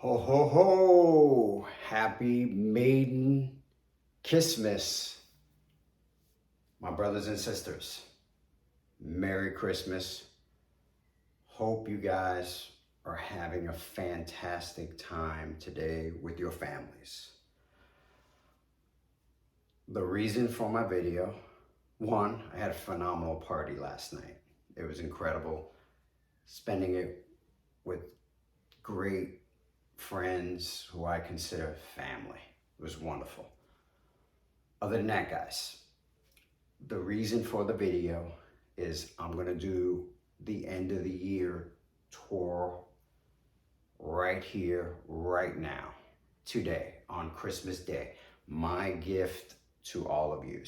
Ho, ho, ho! Happy Maiden Christmas, my brothers and sisters. Merry Christmas. Hope you guys are having a fantastic time today with your families. The reason for my video, one, I had a phenomenal party last night. It was incredible. Spending it with great friends who I consider family. It was wonderful. Other than that, guys, the reason for the video is I'm going to do the end of the year tour right here, right now, today, on Christmas Day. My gift to all of you.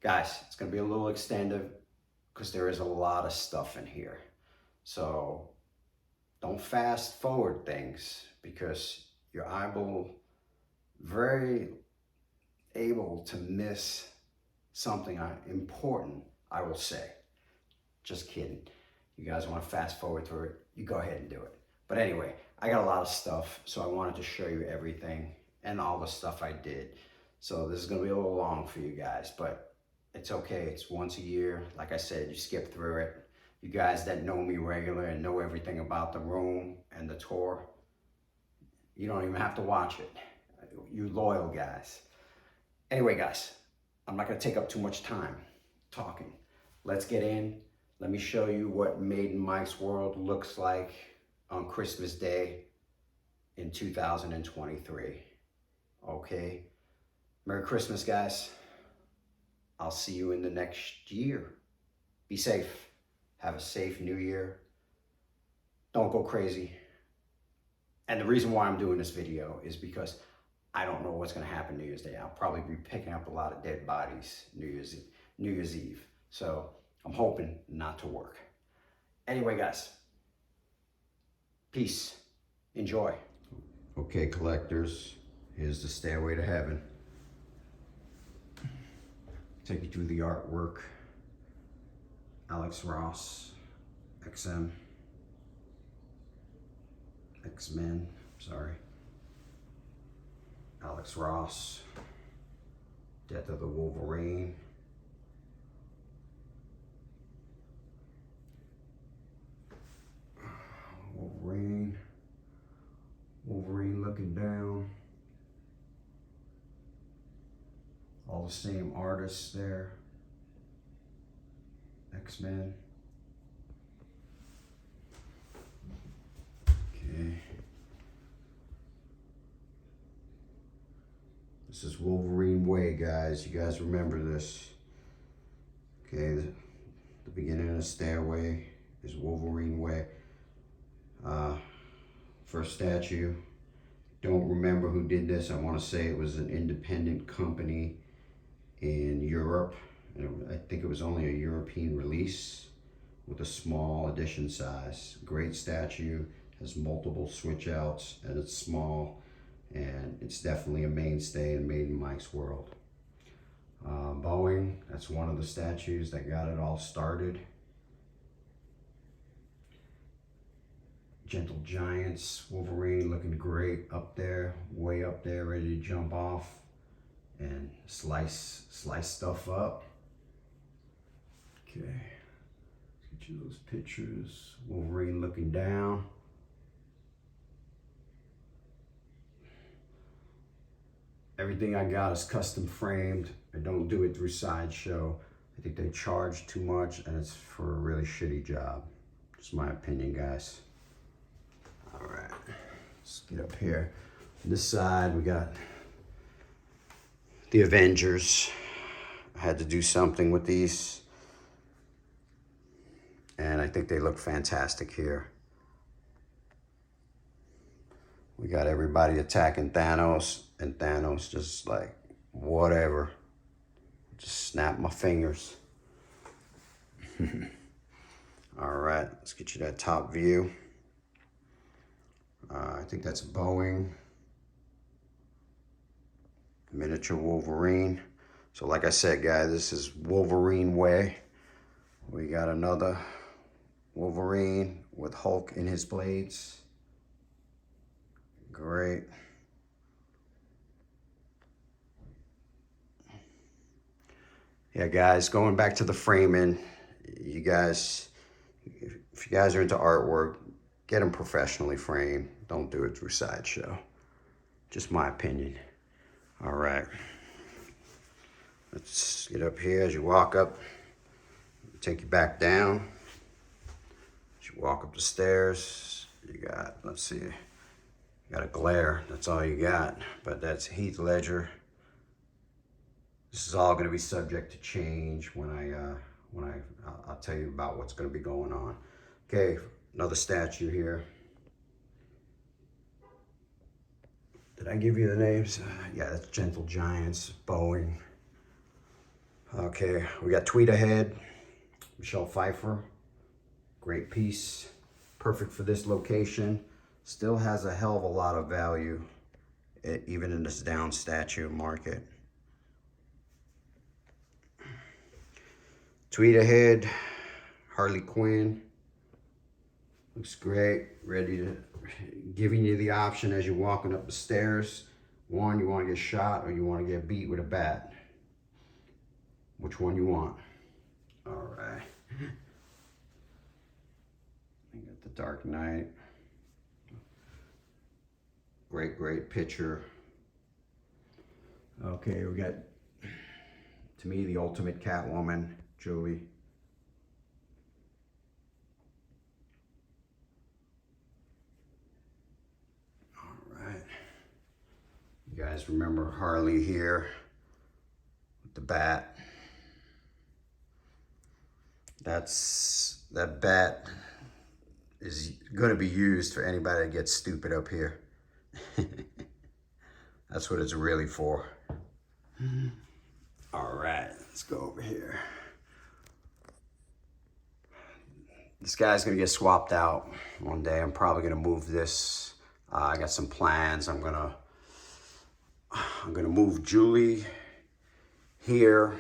Guys, it's going to be a little extended because there is a lot of stuff in here. So don't fast forward things because you're very able to miss something important, I will say. Just kidding. You guys want to fast forward through it, you go ahead and do it. But anyway, I got a lot of stuff, so I wanted to show you everything and all the stuff I did. So this is going to be a little long for you guys, but it's okay. It's once a year. Like I said, you skip through it. You guys that know me regular and know everything about the room and the tour, you don't even have to watch it. You loyal guys. Anyway, guys, I'm not going to take up too much time talking. Let's get in. Let me show you what Maiden Mike's World looks like on Christmas Day in 2023. Okay? Merry Christmas, guys. I'll see you in the next year. Be safe. Have a safe new year. Don't go crazy. And the reason why I'm doing this video is because I don't know what's going to happen New Year's Day. I'll probably be picking up a lot of dead bodies New Year's Eve. So I'm hoping not to work. Anyway, guys, peace. Enjoy. Okay, collectors, here's the Stairway to Heaven. Take you through the artwork. Alex Ross, X-Men, sorry. Alex Ross, Death of the Wolverine. Wolverine looking down. All the same artists there. X-Men. Okay. This is Wolverine Way, guys. You guys remember this. Okay, the beginning of the stairway is Wolverine Way. First statue. Don't remember who did this. I want to say it was an independent company in Europe. I think it was only a European release with a small edition size. Great statue, has multiple switch outs, and it's small, and it's definitely a mainstay in Maiden Mike's World. Boeing, that's one of the statues that got it all started. Gentle Giants, Wolverine looking great up there, way up there, ready to jump off and slice stuff up. Okay, let's get you those pictures. Wolverine looking down. Everything I got is custom framed. I don't do it through Sideshow. I think they charge too much and it's for a really shitty job. Just my opinion, guys. All right, let's get up here. On this side, we got the Avengers. I had to do something with these, and I think they look fantastic here. We got everybody attacking Thanos, and Thanos just like, whatever. Just snap my fingers. All right, let's get you that top view. I think that's Boeing. Miniature Wolverine. So like I said, guys, this is Wolverine Way. We got another Wolverine with Hulk in his blades. great. Yeah, guys, going back to the framing, you guys, if you guys are into artwork, get them professionally framed. Don't do it through Sideshow. Just my opinion. All right. Let's get up here. As you walk up, take you back down. As you walk up the stairs, you got, let's see, you got a glare. That's all you got. But that's Heath Ledger. This is all going to be subject to change when I'll tell you about what's going to be going on. Okay, another statue here. Did I give you the names? Yeah, that's Gentle Giants, Boeing. Okay, we got Tweet Ahead, Michelle Pfeiffer. Great piece, perfect for this location. Still has a hell of a lot of value, even in this down statue market. Tweet Ahead, Harley Quinn. Looks great, ready to, giving you the option as you're walking up the stairs. One, you want to get shot or you want to get beat with a bat. Which one you want? All right. You got the Dark Knight. Great, great picture. Okay, we got, to me, the ultimate Catwoman, Julie. All right. You guys remember Harley here with the bat. That bat is going to be used for anybody that gets stupid up here. That's what it's really for. All right, let's go over here. This guy's gonna get swapped out one day. I'm probably gonna move this. I got some plans. I'm gonna move Julie here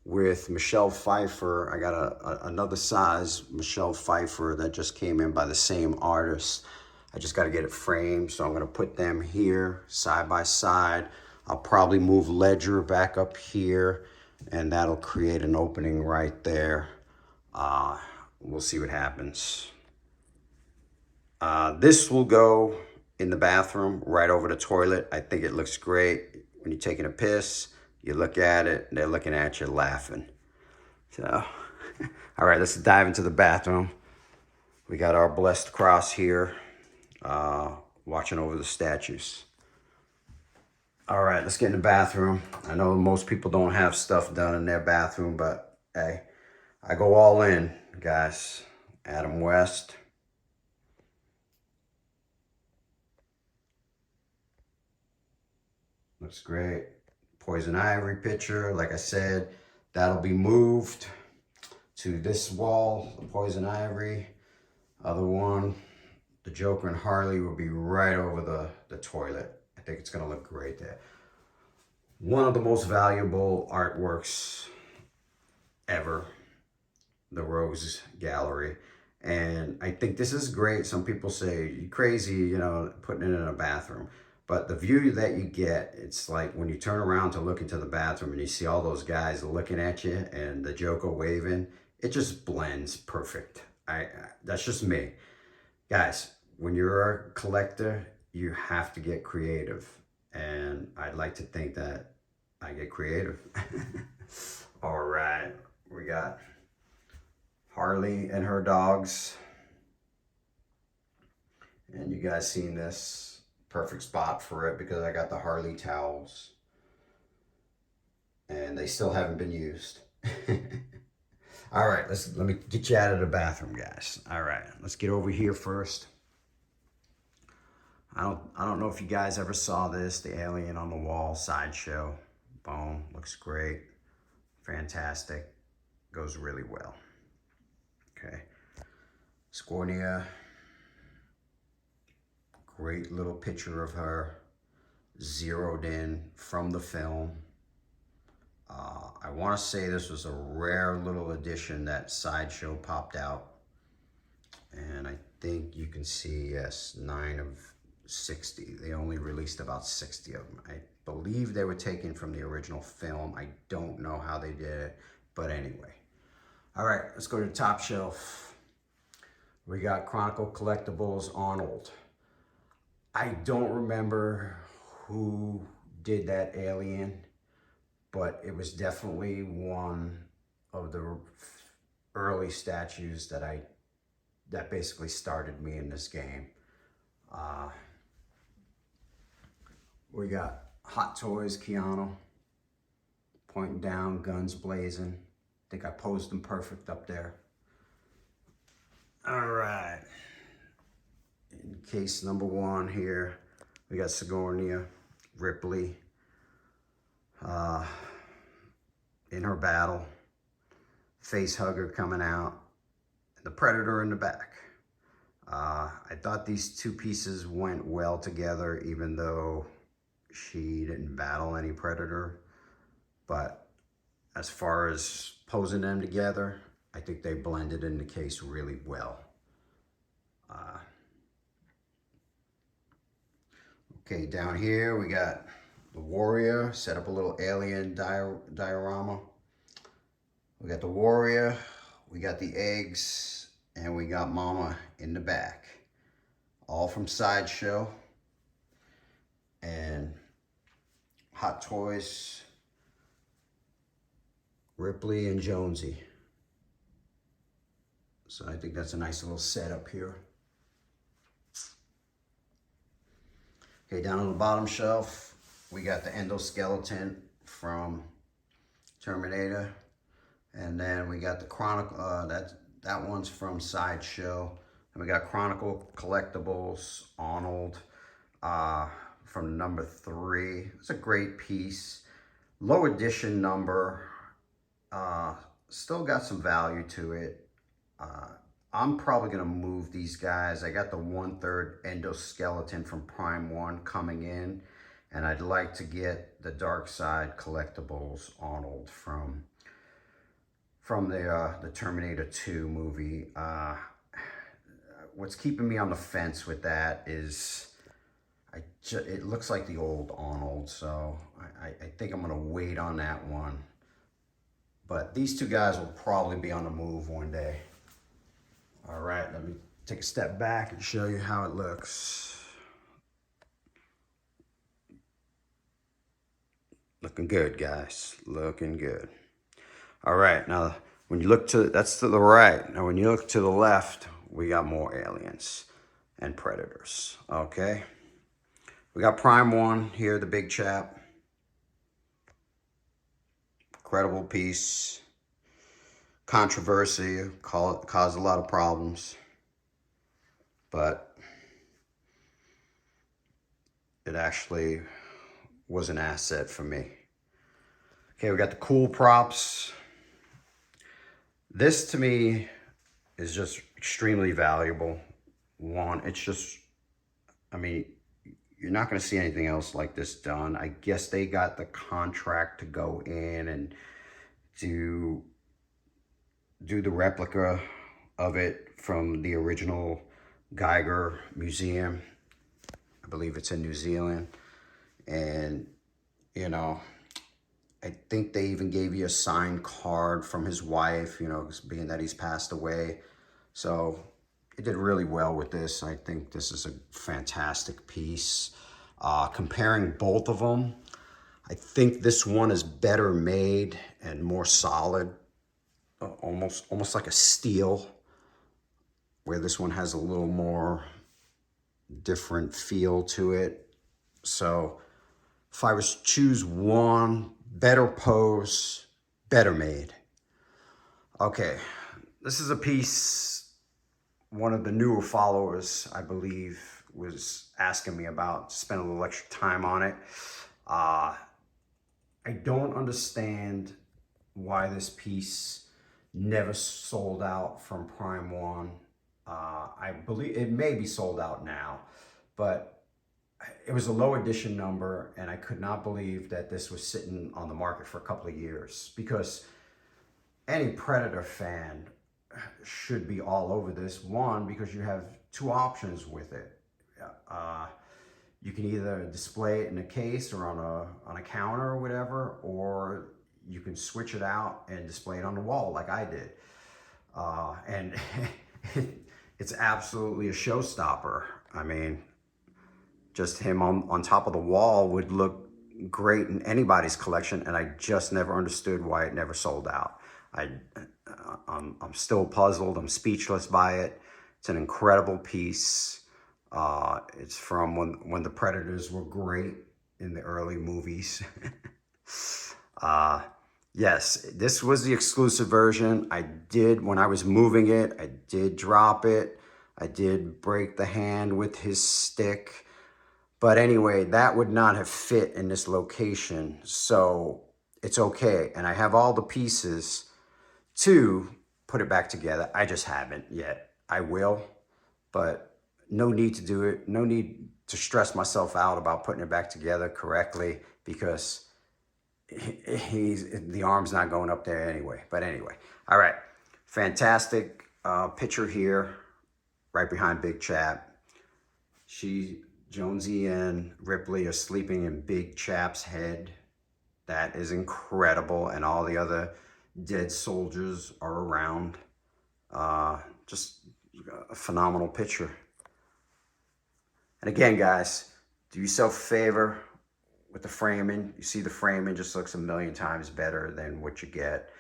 with Michelle Pfeiffer. I got another size Michelle Pfeiffer that just came in by the same artist. I just got to get it framed, so I'm going to put them here side by side. I'll probably move Ledger back up here, and that'll create an opening right there. We'll see what happens. This will go in the bathroom right over the toilet. I think it looks great. When you're taking a piss, you look at it, they're looking at you laughing. So, all right, let's dive into the bathroom. We got our blessed cross here, watching over the statues. All right, let's get in the bathroom. I know most people don't have stuff done in their bathroom, but hey, I go all in, guys. Adam West. Looks great. Poison Ivy picture, like I said, that'll be moved to this wall, the Poison Ivy. Other one, the Joker and Harley will be right over the toilet. I think it's gonna look great there. One of the most valuable artworks ever, the Rogues Gallery. And I think this is great. Some people say, you're crazy, you know, putting it in a bathroom. But the view that you get, it's like when you turn around to look into the bathroom and you see all those guys looking at you and the Joker waving, it just blends perfect. That's just me. Guys, when you're a collector, you have to get creative. And I'd like to think that I get creative. All right, we got Harley and her dogs. And you guys seen this. Perfect spot for it because I got the Harley towels. And they still haven't been used. All right, let me get you out of the bathroom, guys. All right, let's get over here first. I don't know if you guys ever saw this, the alien on the wall sideshow. Boom, looks great. Fantastic. Goes really well. Okay. Scornia. Great little picture of her, zeroed in from the film. I want to say this was a rare little edition that Sideshow popped out. And I think you can see, yes, 9 of 60. They only released about 60 of them. I believe they were taken from the original film. I don't know how they did it, but anyway. All right, let's go to the top shelf. We got Chronicle Collectibles Arnold. I don't remember who did that alien, but it was definitely one of the early statues that basically started me in this game. We got Hot Toys Keanu, pointing down, guns blazing. I think I posed him perfect up there. All right. In case number 1 here, we got Sigourney Ripley in her battle, face hugger coming out, and the Predator in the back. I thought these two pieces went well together, even though she didn't battle any Predator. But as far as posing them together, I think they blended in the case really well. Okay, down here we got the Warrior. Set up a little alien diorama. We got the Warrior, we got the eggs, and we got Mama in the back. All from Sideshow. And Hot Toys, Ripley and Jonesy. So I think that's a nice little setup here. Okay, down on the bottom shelf, we got the endoskeleton from Terminator. And then we got the Chronicle, that one's from Sideshow. And we got Chronicle Collectibles, Arnold, from number 3. It's a great piece. Low edition number, still got some value to it. I'm probably gonna move these guys. I got the 1/3 endoskeleton from Prime 1 coming in, and I'd like to get the Dark Side Collectibles Arnold from the Terminator 2 movie. What's keeping me on the fence with that is it looks like the old Arnold, so I think I'm gonna wait on that one. But these two guys will probably be on the move one day. All right, let me take a step back and show you how it looks. Looking good, guys, looking good. All right, now when you look that's to the right. Now when you look to the left, we got more aliens and Predators, okay? We got Prime 1 here, the big chap. Incredible piece. Controversy, caused a lot of problems, but it actually was an asset for me. Okay, we got the cool props. This to me is just extremely valuable. One, it's just, I mean, you're not going to see anything else like this done. I guess they got the contract to go in and do the replica of it from the original Geiger Museum. I believe it's in New Zealand. And, you know, I think they even gave you a signed card from his wife, you know, being that he's passed away. So it did really well with this. I think this is a fantastic piece. Comparing both of them, I think this one is better made and more solid. Almost like a steel, where this one has a little more different feel to it. So if I was to choose one, better pose, better made. Okay, this is a piece one of the newer followers, I believe, was asking me about, spend a little extra time on it. I don't understand why this piece never sold out from Prime 1. I believe it may be sold out now, but it was a low edition number, and I could not believe that this was sitting on the market for a couple of years, because any Predator fan should be all over this. One, because you have two options with it. You can either display it in a case or on a counter or whatever, or you can switch it out and display it on the wall like I did. And it's absolutely a showstopper. I mean, just him on top of the wall would look great in anybody's collection, and I just never understood why it never sold out. I'm still puzzled. I'm speechless by it. It's an incredible piece. It's from when the Predators were great in the early movies. Yes, this was the exclusive version. When I was moving it, I did drop it. I did break the hand with his stick. But anyway, that would not have fit in this location. So it's okay. And I have all the pieces to put it back together. I just haven't yet. I will, but no need to do it. No need to stress myself out about putting it back together correctly, because the arm's not going up there anyway. But anyway, all right. Fantastic picture here, right behind Big Chap. Jonesy and Ripley are sleeping in Big Chap's head. That is incredible. And all the other dead soldiers are around. Just a phenomenal picture. And again, guys, do yourself a favor with the framing. You see the framing just looks a million times better than what you get.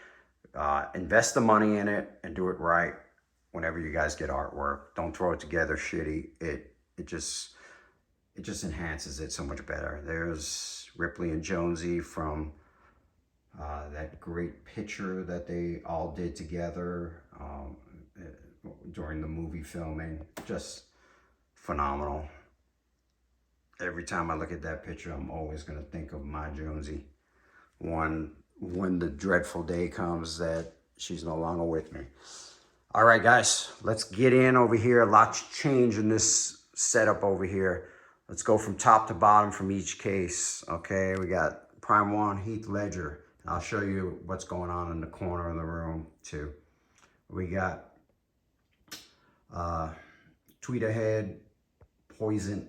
Invest the money in it and do it right whenever you guys get artwork. Don't throw it together shitty. It just enhances it so much better. There's Ripley and Jonesy from that great picture that they all did together during the movie filming. Just phenomenal. Every time I look at that picture, I'm always going to think of my Jonesy. When the dreadful day comes that she's no longer with me. All right, guys, let's get in over here. Lots changed in this setup over here. Let's go from top to bottom from each case. Okay, we got Prime 1, Heath Ledger. I'll show you what's going on in the corner of the room too. We got Tweeterhead, Poison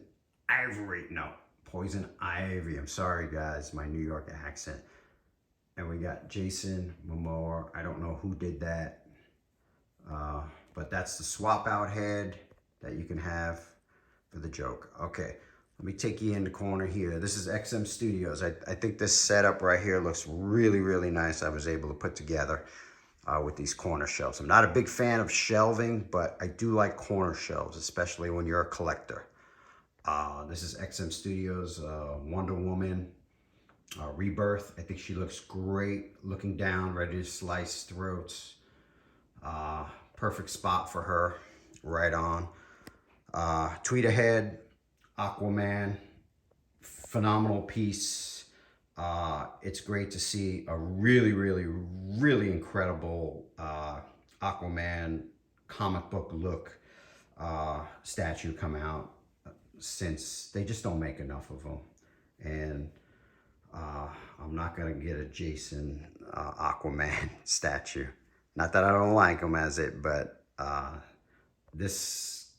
Ivy. I'm sorry, guys, my New York accent. And we got Jason Momoa. I don't know who did that, but that's the swap out head that you can have for the joke. Okay, let me take you in the corner here. This is XM Studios. I think this setup right here looks really, really nice. I was able to put together with these corner shelves. I'm not a big fan of shelving, but I do like corner shelves, especially when you're a collector. This is XM Studios, Wonder Woman, Rebirth. I think she looks great looking down, ready to slice throats. Perfect spot for her, right on. Tweeterhead, Aquaman, phenomenal piece. It's great to see a really, really, really incredible Aquaman comic book look statue come out, since they just don't make enough of them. And I'm not gonna get a Jason Aquaman statue. Not that I don't like him as it, but this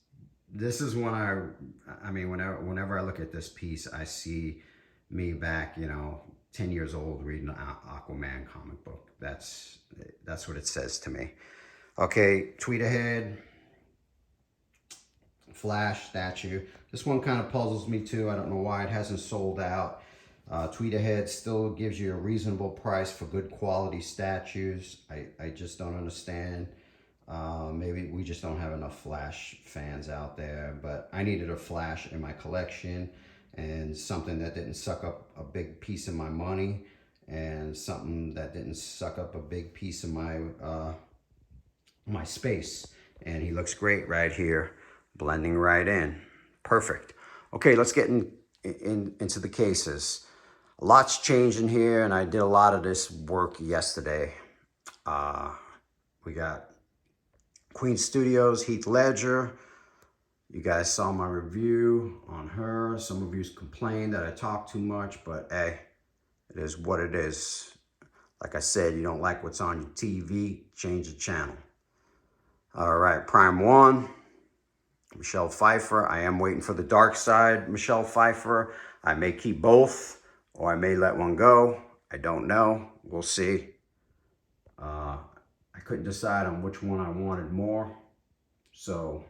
is when I mean, whenever I look at this piece, I see me back, 10 years old reading an Aquaman comic book. That's what it says to me. Okay, Tweeterhead, Flash statue. This one kind of puzzles me too. I don't know why it hasn't sold out. Tweeterhead still gives you a reasonable price for good quality statues. I just don't understand. Maybe we just don't have enough Flash fans out there, but I needed a Flash in my collection, and something that didn't suck up a big piece of my money, and something that didn't suck up a big piece of my space. And he looks great right here, blending right in. Perfect. Okay, let's get into the cases. A lot's changed in here, and I did a lot of this work yesterday. We got Queen Studios, Heath Ledger. You guys saw my review on her. Some of you complained that I talk too much, but hey, it is what it is. Like I said, you don't like what's on your TV, change the channel. All right, Prime 1. Michelle Pfeiffer. I am waiting for the Dark Side Michelle Pfeiffer. I may keep both, or I may let one go. I don't know. We'll see. I couldn't decide on which one I wanted more. So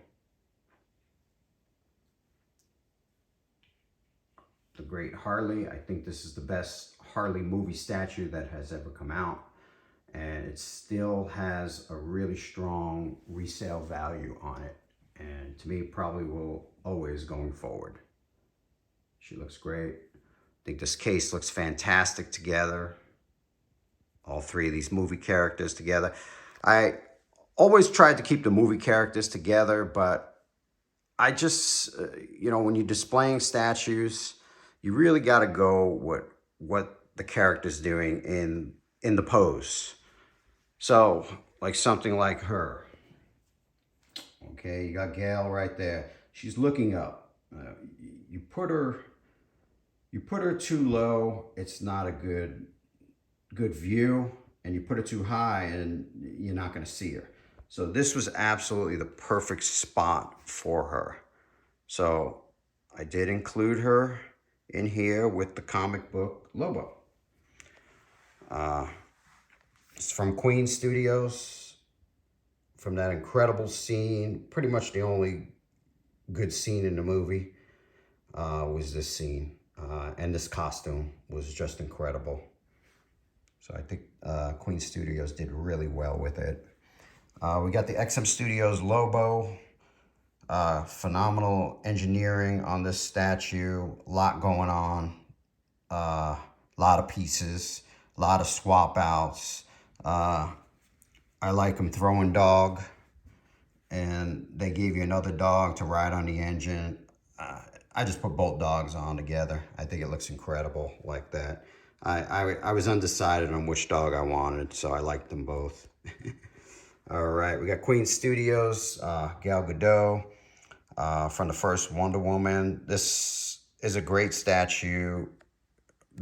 the Great Harley. I think this is the best Harley movie statue that has ever come out. And it still has a really strong resale value on it. And to me, probably will always going forward. She looks great. I think this case looks fantastic together. All three of these movie characters together. I always tried to keep the movie characters together, but I just, when you're displaying statues, you really got to go with what the character's doing in the pose. So, like something like her. Okay, you got Gail right there. She's looking up. You put her too low, it's not a good view, and you put it too high, and you're not going to see her. So this was absolutely the perfect spot for her. So I did include her in here with the comic book Lobo. It's from Queen Studios, from that incredible scene. Pretty much the only good scene in the movie was this scene. And this costume was just incredible. So I think Queen Studios did really well with it. We got the XM Studios Lobo. Phenomenal engineering on this statue. A lot going on. A lot of pieces. A lot of swap outs. I like them throwing dog. And they gave you another dog to ride on the engine. I just put both dogs on together. I think it looks incredible like that. I was undecided on which dog I wanted, so I liked them both. All right, we got Queen Studios, Gal Gadot from the first Wonder Woman. This is a great statue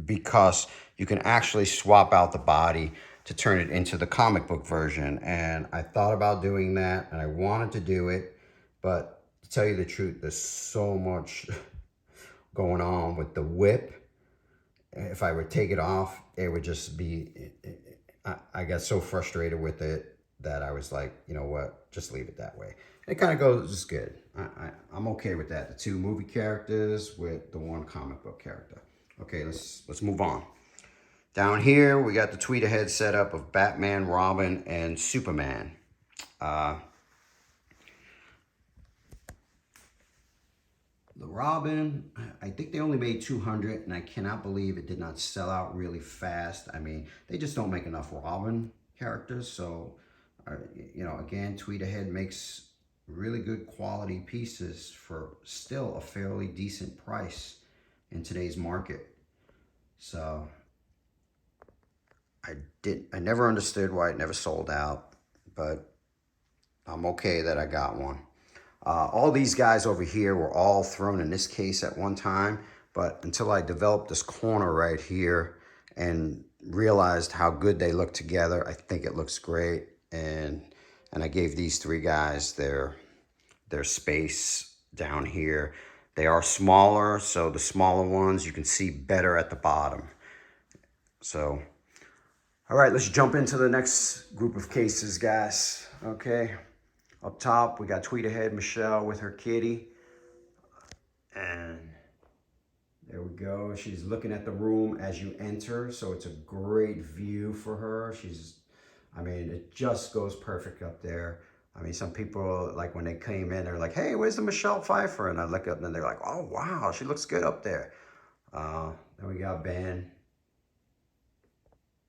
because you can actually swap out the body to turn it into the comic book version. And I thought about doing that, and I wanted to do it, but to tell you the truth, there's so much going on with the whip. If I would take it off, it would just be, I got so frustrated with it that I was like, you know what, just leave it that way. It kind of goes good. I'm okay with that. The two movie characters with the one comic book character. Okay, let's move on. Down here, we got the tweet-ahead setup of Batman, Robin, and Superman. The Robin, I think they only made 200, and I cannot believe it did not sell out really fast. I mean, they just don't make enough Robin characters. So, again, Tweet-ahead makes really good quality pieces for still a fairly decent price in today's market. So, I never understood why it never sold out, but I'm okay that I got one. All these guys over here were all thrown in this case at one time, but until I developed this corner right here and realized how good they look together, I think it looks great. And I gave these three guys their space down here. They are smaller, so the smaller ones you can see better at the bottom. So, all right, let's jump into the next group of cases, guys. Okay. Up top, we got Tweet-ahead Michelle with her kitty. And there we go. She's looking at the room as you enter, so it's a great view for her. It just goes perfect up there. I mean, some people, like when they came in, they're like, hey, where's the Michelle Pfeiffer? And I look up and they're like, oh, wow, she looks good up there. Then we got Ben.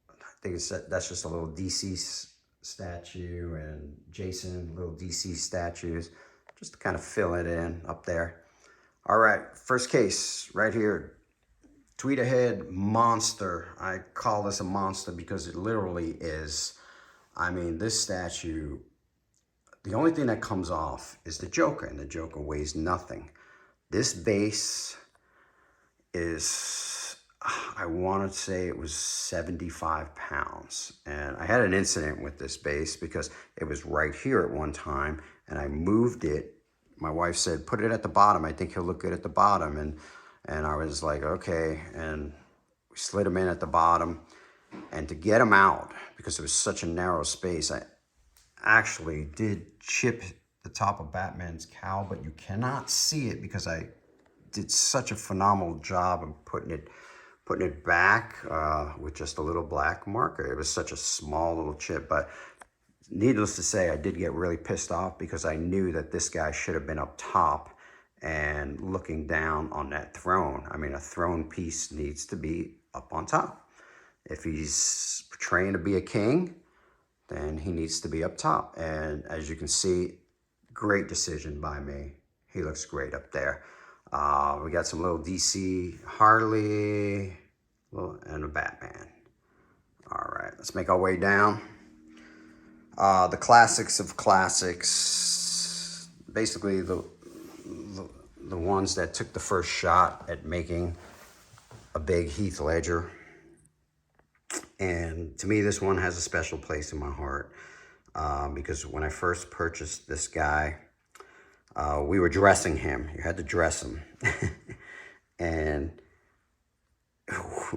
I think that's just a little DC statue, and Jason, little DC statues, just to kind of fill it in up there. All right, first case right here. Tweet-ahead monster. I call this a monster because it literally is. I mean, this statue, the only thing that comes off is the Joker, and the Joker weighs nothing. This base is, I want to say it was 75 pounds. And I had an incident with this base because it was right here at one time, and I moved it my wife said, put it at the bottom. I think he'll look good at the bottom. And I was like, okay. And we slid him in at the bottom. And to get him out, because it was such a narrow space, I actually did chip the top of Batman's cowl, but you cannot see it because I did such a phenomenal job of putting it back with just a little black marker. It was such a small little chip, but needless to say, I did get really pissed off because I knew that this guy should have been up top and looking down on that throne. I mean, a throne piece needs to be up on top. If he's portraying to be a king, then he needs to be up top. And as you can see, great decision by me. He looks great up there. We got some little DC Harley and a Batman. All right, let's make our way down. The classics of classics, basically the ones that took the first shot at making a big Heath Ledger. And to me, this one has a special place in my heart because when I first purchased this guy, we were dressing him. You had to dress him. And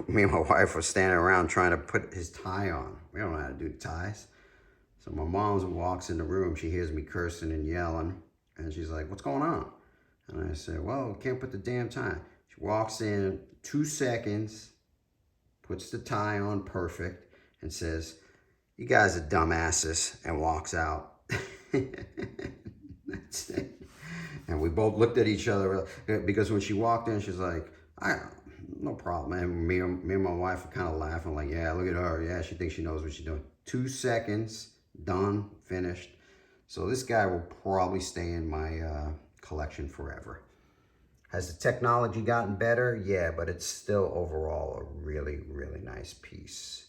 me and my wife were standing around trying to put his tie on. We don't know how to do ties. So my mom walks in the room. She hears me cursing and yelling. And she's like, what's going on? And I said, well, we can't put the damn tie. She walks in, 2 seconds, puts the tie on perfect, and says, you guys are dumbasses, and walks out. That's it. And we both looked at each other because when she walked in, she's like, no problem. And me and my wife were kind of laughing like, yeah, look at her. Yeah, she thinks she knows what she's doing. 2 seconds, done, finished. So this guy will probably stay in my collection forever. Has the technology gotten better? Yeah, but it's still overall a really, really nice piece.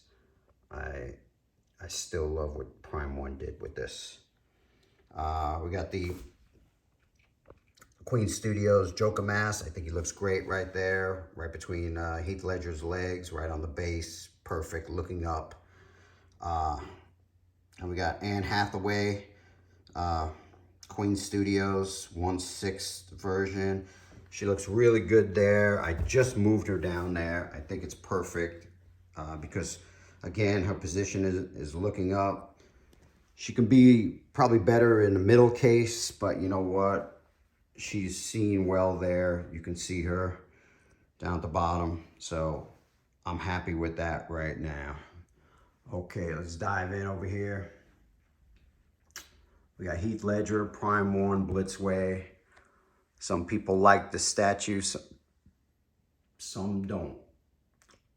I still love what Prime One did with this. We got the Queen Studios Joker mask. I think he looks great right there, right between Heath Ledger's legs, right on the base, perfect, looking up. And we got Anne Hathaway, Queen Studios 1/6 version. She looks really good there. I just moved her down there. I think it's perfect because, again, her position is looking up. She can be probably better in the middle case, but you know what? She's seen well there. You can see her down at the bottom. So I'm happy with that right now. Okay, let's dive in over here. We got Heath Ledger, Prime One, Blitzway. Some people like the statue, some don't.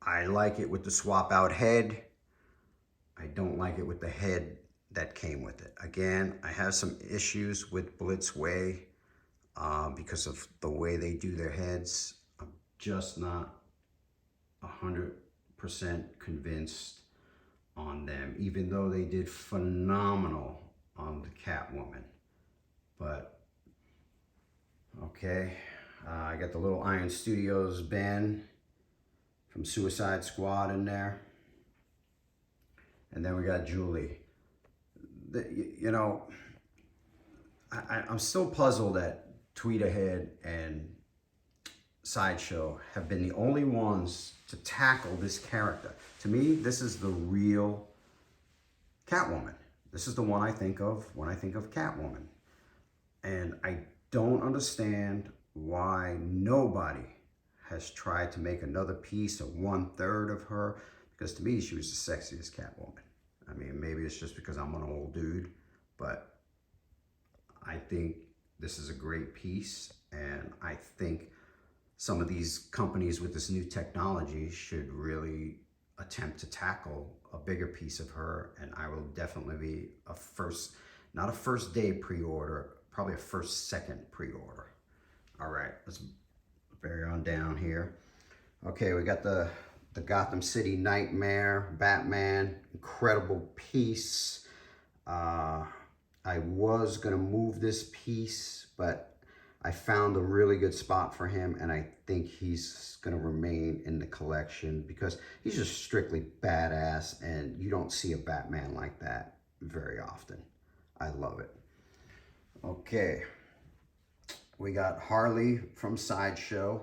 I like it with the swap out head. I don't like it with the head that came with it. Again, I have some issues with Blitzway because of the way they do their heads. I'm just not 100% convinced on them, even though they did phenomenal on the Catwoman. But okay, I got the little Iron Studios Ben from Suicide Squad in there. And then we got Julie. You know, I'm still puzzled that Tweeterhead and Sideshow have been the only ones to tackle this character. To me, this is the real Catwoman. This is the one I think of when I think of Catwoman. And I don't understand why nobody has tried to make another piece of 1/3 of her, because to me, she was the sexiest Catwoman. I mean, maybe it's just because I'm an old dude, but I think this is a great piece, and I think some of these companies with this new technology should really attempt to tackle a bigger piece of her, and I will definitely be not a first day pre-order, probably a second pre-order. All right, let's carry on down here. Okay, we got the Gotham City Nightmare Batman, incredible piece. I was gonna move this piece, but I found a really good spot for him, and I think he's gonna remain in the collection because he's just strictly badass, and you don't see a Batman like that very often. I love it. Okay, We got Harley from Sideshow.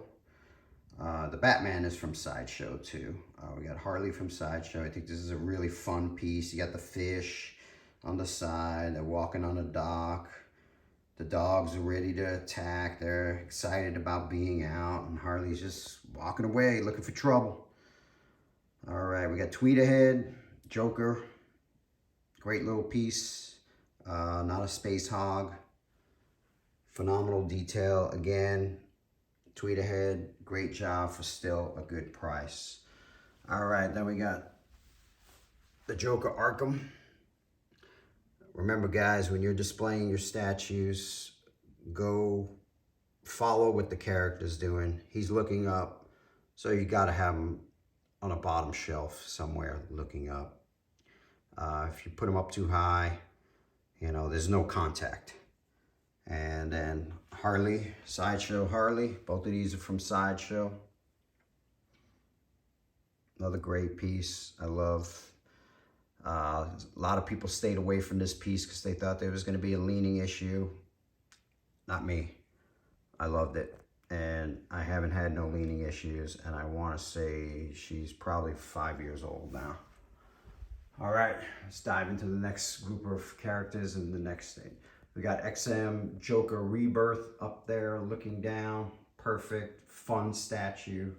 The Batman is from Sideshow too. We got Harley from Sideshow. I think this is a really fun piece. You got the fish on the side. They're walking on a dock. The dogs are ready to attack. They're excited about being out. And Harley's just walking away, looking for trouble. All right, we got Tweeterhead, Joker. Great little piece. Not a space hog. Phenomenal detail. Again, Tweeterhead, great job for still a good price. All right, then we got the Joker Arkham. Remember, guys, when you're displaying your statues, go follow what the character's doing. He's looking up, so you got to have him on a bottom shelf somewhere looking up. If you put him up too high, you know, there's no contact. And then Harley, Sideshow Harley. Both of these are from Sideshow. Another great piece. I love. A lot of people stayed away from this piece because they thought there was going to be a leaning issue. Not me. I loved it. And I haven't had no leaning issues. And I want to say she's probably 5 years old now. All right, let's dive into the next group of characters and the next thing. We got XM Joker Rebirth up there looking down. Perfect, fun statue.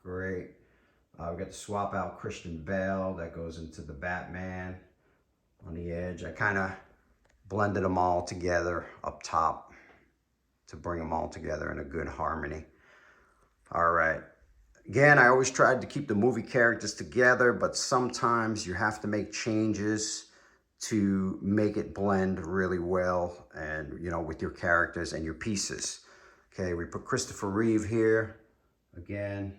Great. We got the swap out Christian Bale that goes into the Batman on the edge. I kind of blended them all together up top to bring them all together in a good harmony. All right. Again, I always tried to keep the movie characters together, but sometimes you have to make changes to make it blend really well and, you know, with your characters and your pieces. Okay, we put Christopher Reeve here. Again,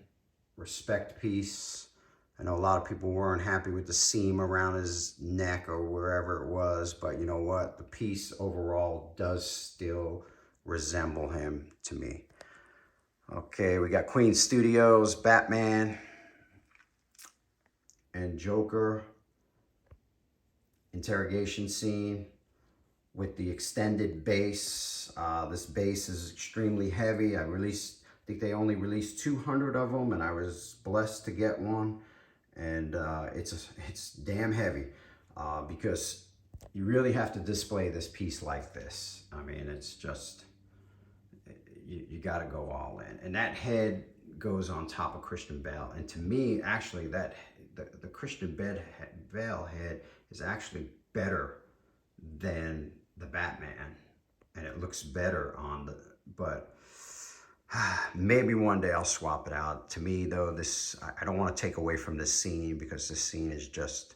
respect piece. I know a lot of people weren't happy with the seam around his neck or wherever it was, but you know what? The piece overall does still resemble him to me. Okay, we got Queen Studios, Batman, and Joker. Interrogation scene with the extended base. This base is extremely heavy. I think they only released 200 of them, and I was blessed to get one. And it's damn heavy because you really have to display this piece like this. I mean, it's just, you got to go all in. And that head goes on top of Christian Bale. And to me, actually, the Christian Bale head is actually better than the Batman, and it looks better on the, but maybe one day I'll swap it out. To me though, I don't want to take away from this scene because this scene is just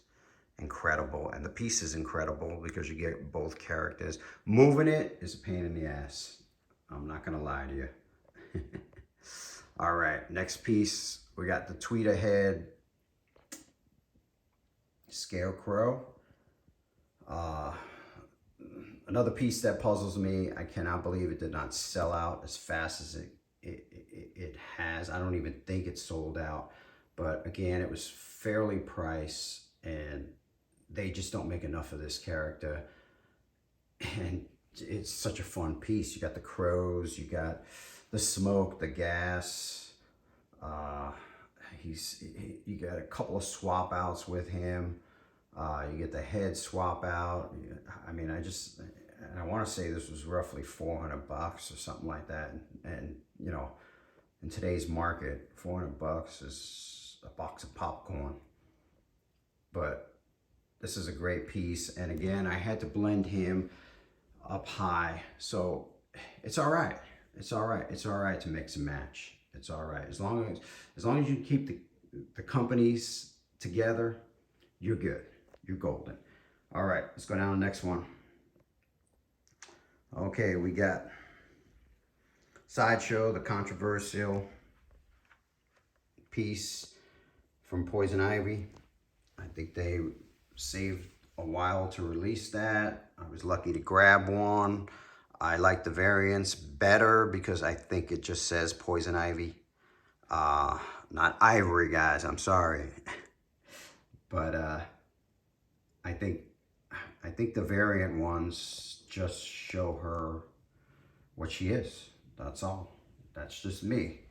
incredible, and the piece is incredible because you get both characters. Moving it is a pain in the ass. I'm not gonna lie to you. All right, next piece, we got the Tweeterhead Scarecrow. Another piece that puzzles me. I cannot believe it did not sell out as fast as it has. I don't even think it sold out. But again, it was fairly priced, and they just don't make enough of this character. And it's such a fun piece. You got the crows, you got the smoke, the gas. You got a couple of swap outs with him. You get the head swap out. I mean, I want to say this was roughly $400 or something like that. And you know, in today's market, $400 is a box of popcorn. But this is a great piece. And again, I had to blend him up high. So it's all right. It's all right. It's all right to mix and match. It's all right. As long as you keep the companies together, you're good. You're golden. All right, let's go down to the next one. Okay, we got Sideshow, the controversial piece from Poison Ivy. I think they saved a while to release that. I was lucky to grab one. I like the variants better because I think it just says Poison Ivy. Not Ivory, guys, I'm sorry. But I think the variant ones just show her what she is. That's all. That's just me.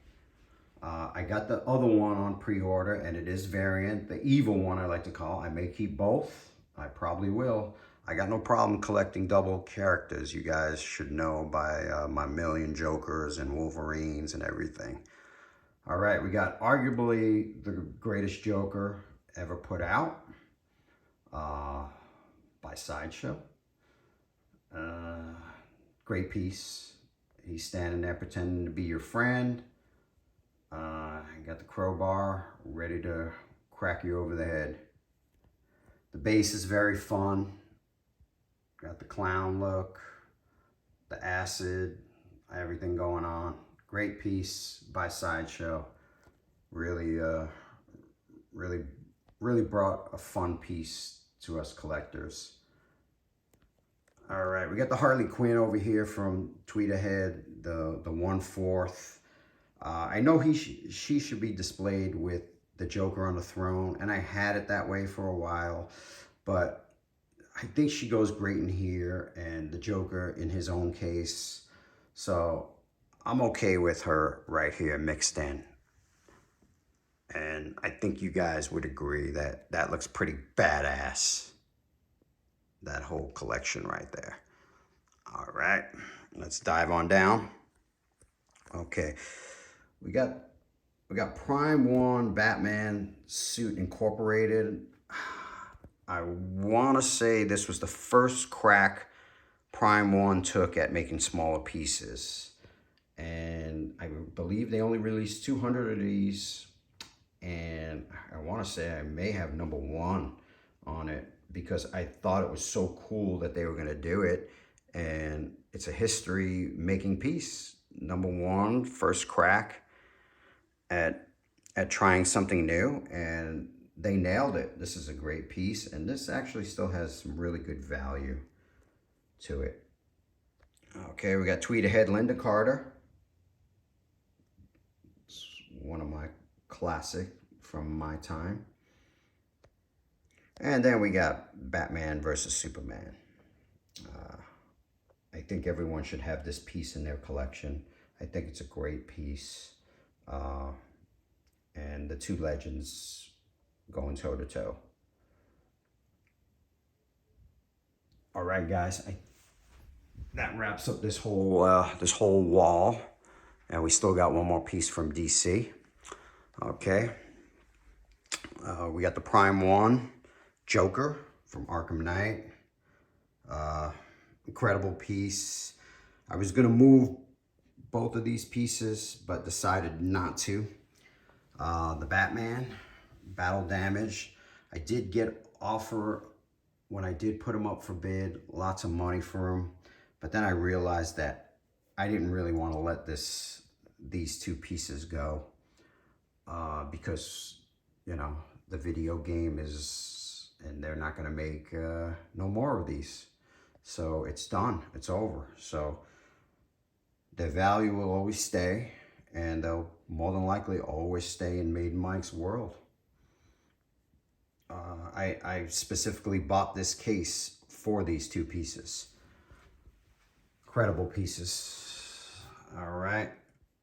I got the other one on pre-order, and it is variant, the evil one I like to call. I may keep both. I probably will. I got no problem collecting double characters. You guys should know by my million Jokers and Wolverines and everything. All right, we got arguably the greatest Joker ever put out by Sideshow. Great piece. He's standing there pretending to be your friend. Got the crowbar ready to crack you over the head. The base is very fun. Got the clown look, the acid, everything going on. Great piece by Sideshow. Really, really brought a fun piece to us collectors. All right, we got the Harley Quinn over here from Tweet Ahead, the 1/4. I know she should be displayed with the Joker on the throne, and I had it that way for a while, but I think she goes great in here, and the Joker in his own case. So I'm okay with her right here mixed in. And I think you guys would agree that that looks pretty badass. That whole collection right there. All right, let's dive on down. Okay, we got Prime 1 Batman suit incorporated. I want to say this was the first crack Prime 1 took at making smaller pieces. And I believe they only released 200 of these. And I want to say I may have #1 on it because I thought it was so cool that they were going to do it. And it's a history making piece. #1, first crack at trying something new, and they nailed it. This is a great piece, and this actually still has some really good value to it. Okay, we got Tweet Ahead Linda Carter. It's one of my classic from my time. And then we got Batman versus Superman. I think everyone should have this piece in their collection. I think it's a great piece. And the two legends going toe to toe. All right, guys, that wraps up this whole wall, and we still got one more piece from DC. Okay, we got the Prime 1 Joker from Arkham Knight. Incredible piece. I was gonna move both of these pieces, but decided not to. The Batman, Battle Damage. I did get offer when I did put them up for bid, lots of money for them, but then I realized that I didn't really want to let these two pieces go because, you know, the video game is, and they're not going to make no more of these. So it's done, it's over. So their value will always stay, and they'll more than likely always stay in Made in Mike's world. I specifically bought this case for these two pieces. Incredible pieces. All right,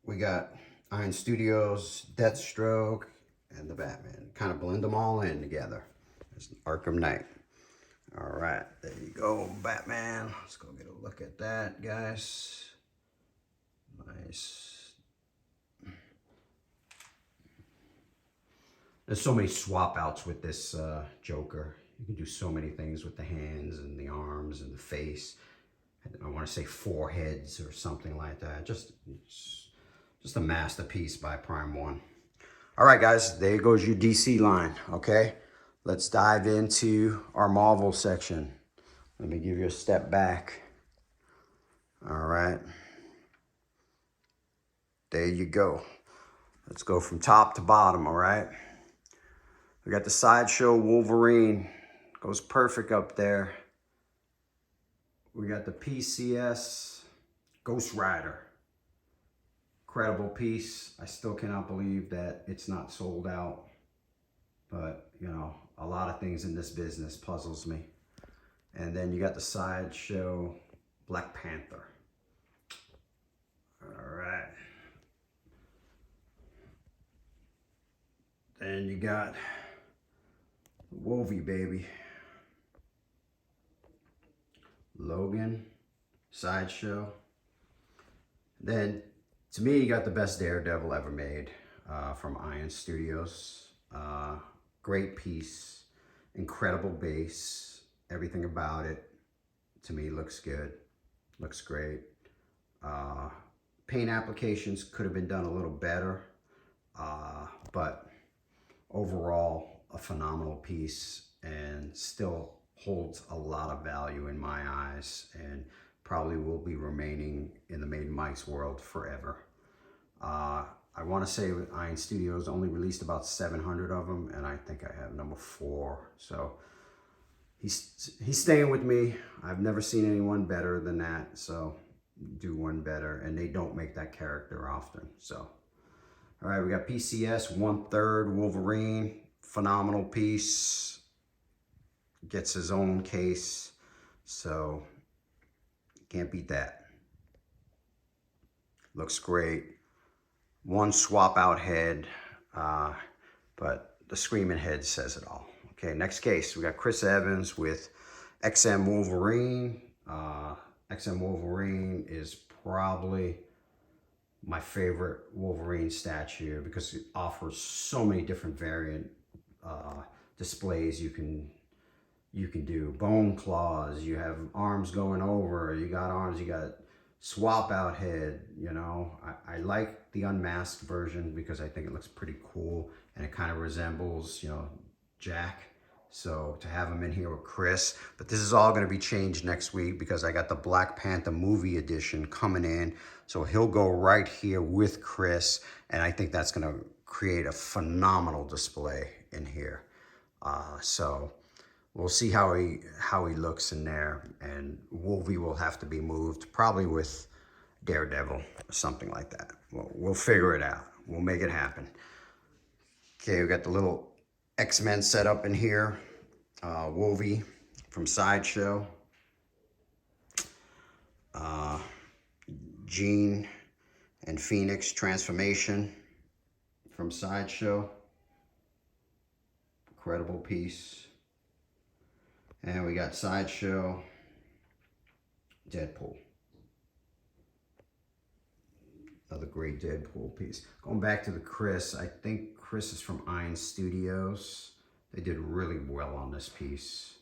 we got Iron Studios, Deathstroke, and the Batman. Kind of blend them all in together. It's Arkham Knight. All right, there you go, Batman. Let's go get a look at that, guys. Nice. There's so many swap outs with this Joker. You can do so many things with the hands and the arms and the face. I want to say 4 heads or something like that. Just a masterpiece by Prime 1. All right, guys, there goes your DC line, okay? Let's dive into our Marvel section. Let me give you a step back. All right. There you go. Let's go from top to bottom, all right? We got the Sideshow Wolverine. Goes perfect up there. We got the PCS Ghost Rider. Incredible piece. I still cannot believe that it's not sold out. But, you know, a lot of things in this business puzzles me. And then you got the Sideshow Black Panther. All right. Then you got Wolvie, baby. Logan, Sideshow. Then, to me, you got the best Daredevil ever made from Iron Studios. Great piece, incredible base, everything about it, to me, looks good, looks great. Paint applications could have been done a little better, but overall, a phenomenal piece and still holds a lot of value in my eyes and probably will be remaining in the Made in Mike's world forever. I want to say Iron Studios only released about 700 of them, and I think I have number 4. So he's staying with me. I've never seen anyone better than that. So do one better, and they don't make that character often. So, all right, we got PCS 1/3 Wolverine, phenomenal piece. Gets his own case, so can't beat that. Looks great. One swap out head, but the screaming head says it all. Okay, next case, we got Chris Evans with XM Wolverine. XM Wolverine is probably my favorite Wolverine statue because it offers so many different variant displays you can do. Bone claws, you have arms going over, you got arms, you got swap out head, you know. I like the unmasked version because I think it looks pretty cool and it kind of resembles, you know, Jack. So to have him in here with Chris, but this is all going to be changed next week because I got the Black Panther movie edition coming in. So he'll go right here with Chris, and I think that's going to create a phenomenal display in here. So we'll see how he looks in there, and Wolvie will have to be moved, probably with Daredevil or something like that. We'll figure it out. We'll make it happen. Okay, we got the little X-Men set up in here. Wolvie from Sideshow. Jean and Phoenix transformation from Sideshow. Incredible piece. And we got Sideshow, Deadpool. Another great Deadpool piece. Going back to the Chris, I think Chris is from Iron Studios. They did really well on this piece.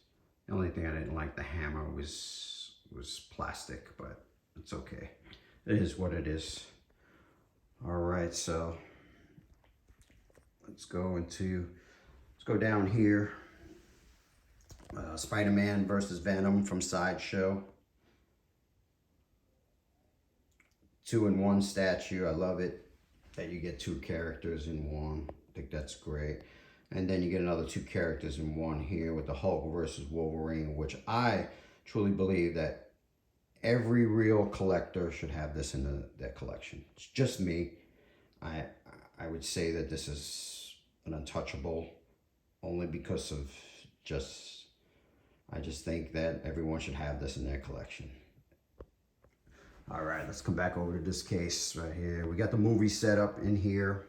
The only thing I didn't like, the hammer was plastic, but it's okay. It is what it is. All right, so let's go down here. Spider-Man versus Venom from Sideshow. 2-in-1 statue. I love it that you get 2 characters in one. I think that's great. And then you get another 2 characters in one here with the Hulk versus Wolverine, which I truly believe that every real collector should have this in their collection. It's just me. I would say that this is an untouchable only because of I just think that everyone should have this in their collection. All right, let's come back over to this case right here. We got the movie set up in here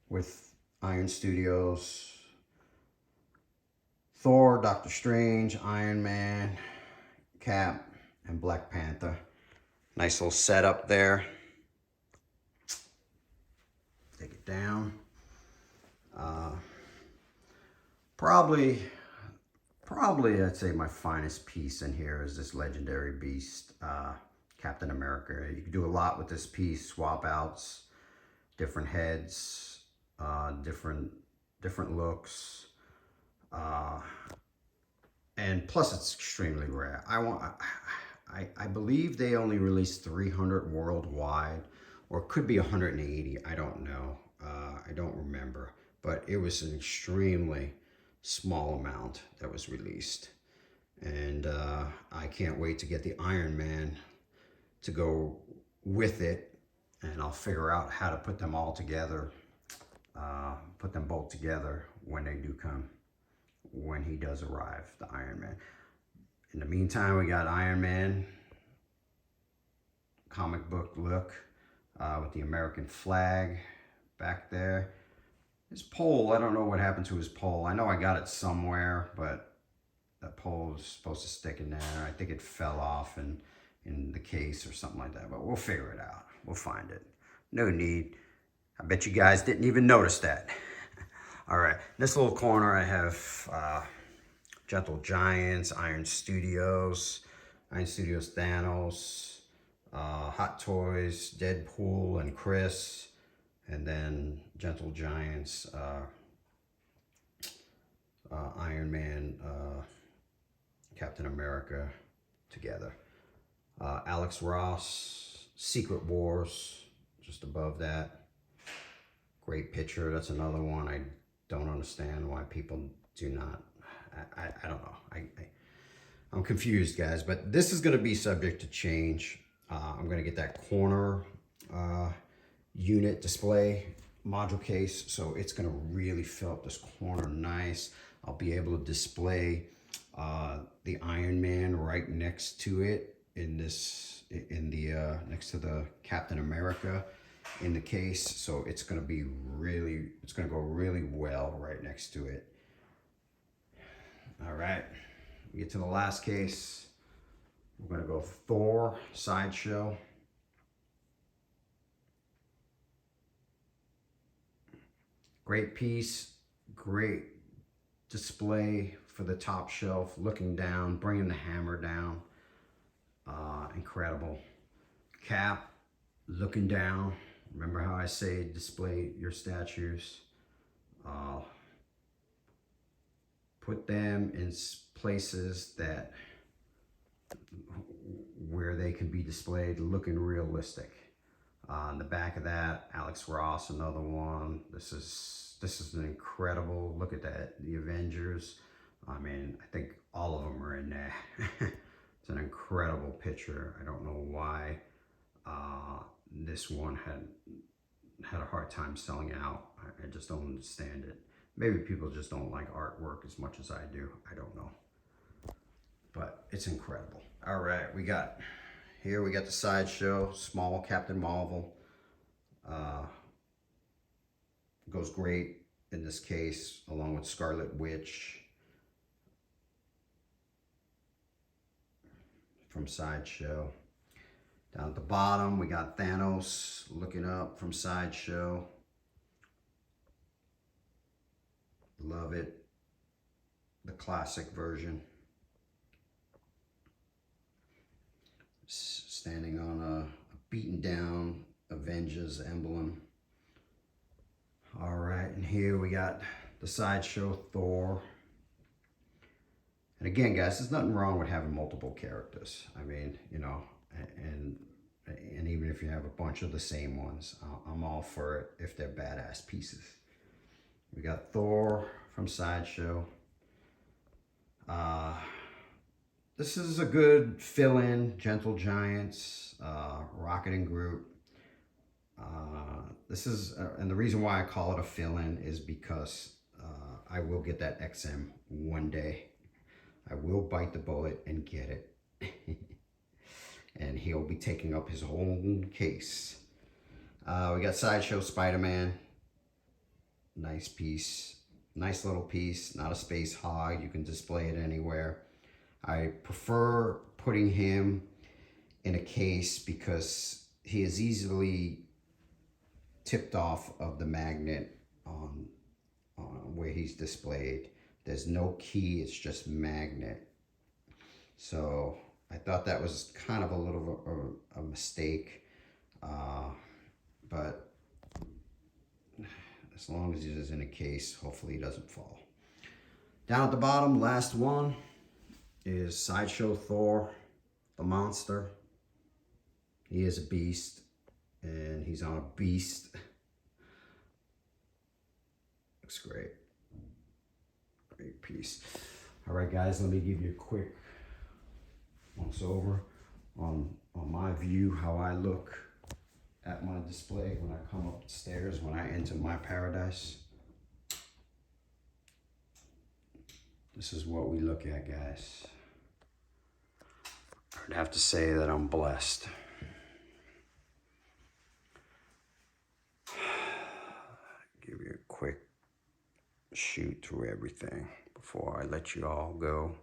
with Iron Studios. Thor, Doctor Strange, Iron Man, Cap, and Black Panther. Nice little setup there. Take it down. Probably I'd say my finest piece in here is this legendary beast, Captain America. You can do a lot with this piece, swap outs, different heads, different looks, and plus it's extremely rare. I believe they only released 300 worldwide, or it could be 180. I don't know. I don't remember, but it was an extremely small amount that was released, and I can't wait to get the Iron Man to go with it, and I'll figure out how to put them all together, put them both together when they do come, when he does arrive, the Iron Man. In the meantime, we got Iron Man comic book look with the American flag back there. His pole, I don't know what happened to his pole. I know I got it somewhere, but that pole was supposed to stick in there. I think it fell off in the case or something like that, but we'll figure it out. We'll find it. No need. I bet you guys didn't even notice that. All right, in this little corner I have Gentle Giants, Iron Studios Thanos, Hot Toys, Deadpool and Chris, and then Gentle Giants, Iron Man, Captain America together. Alex Ross, Secret Wars, just above that. Great picture. That's another one. I don't understand why people do not. I don't know. I'm confused, guys, but this is going to be subject to change. I'm going to get that corner unit display module case, so it's going to really fill up this corner nice. I'll be able to display the Iron Man right next to it next to the Captain America in the case, so it's going to go really well right next to it. All right, we get to the last case. We're going to go Thor Sideshow. Great piece, great display for the top shelf, looking down, bringing the hammer down. Incredible. Cap, looking down. Remember how I say display your statues. Put them in places where they can be displayed looking realistic. On the back of that, Alex Ross, another one. This is an incredible, look at that, the Avengers. I mean, I think all of them are in there. It's an incredible picture. I don't know why this one had a hard time selling out. I just don't understand it. Maybe people just don't like artwork as much as I do. I don't know. But it's incredible. All right, we got the Sideshow, small Captain Marvel. Goes great in this case, along with Scarlet Witch from Sideshow. Down at the bottom, we got Thanos looking up from Sideshow. Love it. The classic version. Standing on a beaten down Avengers emblem. All right, and here we got the Sideshow Thor. And again, guys, there's nothing wrong with having multiple characters. I mean, you know, and even if you have a bunch of the same ones, I'm all for it if they're badass pieces. We got Thor from Sideshow. This is a good fill-in, Gentle Giants, Rocket and Groot. And the reason why I call it a fill-in is because I will get that XM one day. I will bite the bullet and get it. And he'll be taking up his whole case. We got Sideshow Spider-Man. Nice piece. Nice little piece. Not a space hog. You can display it anywhere. I prefer putting him in a case because he is easily tipped off of the magnet on where he's displayed. There's no key, it's just magnet. So I thought that was kind of a little of a mistake, but as long as he's in a case, hopefully he doesn't fall. Down at the bottom, last one is Sideshow Thor, the monster. He is a beast, and he's on a beast. Looks great. Great piece. All right, guys, let me give you a quick once over on my view, how I look at my display when I come upstairs, when I enter my paradise. This is what we look at, guys. I'd have to say that I'm blessed. shoot through everything before I let you all go.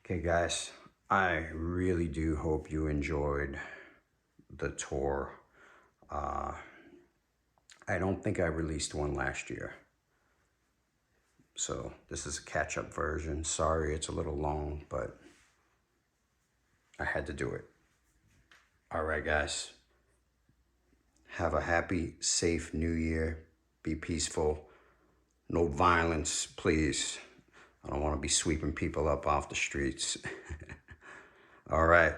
Okay, guys, I really do hope you enjoyed the tour. I don't think I released one last year. So this is a catch-up version. Sorry, it's a little long, but I had to do it. All right, guys. Have a happy, safe new year. Be peaceful. No violence, please. I don't want to be sweeping people up off the streets. All right.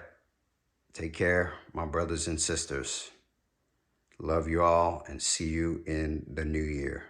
Take care, my brothers and sisters. Love you all and see you in the new year.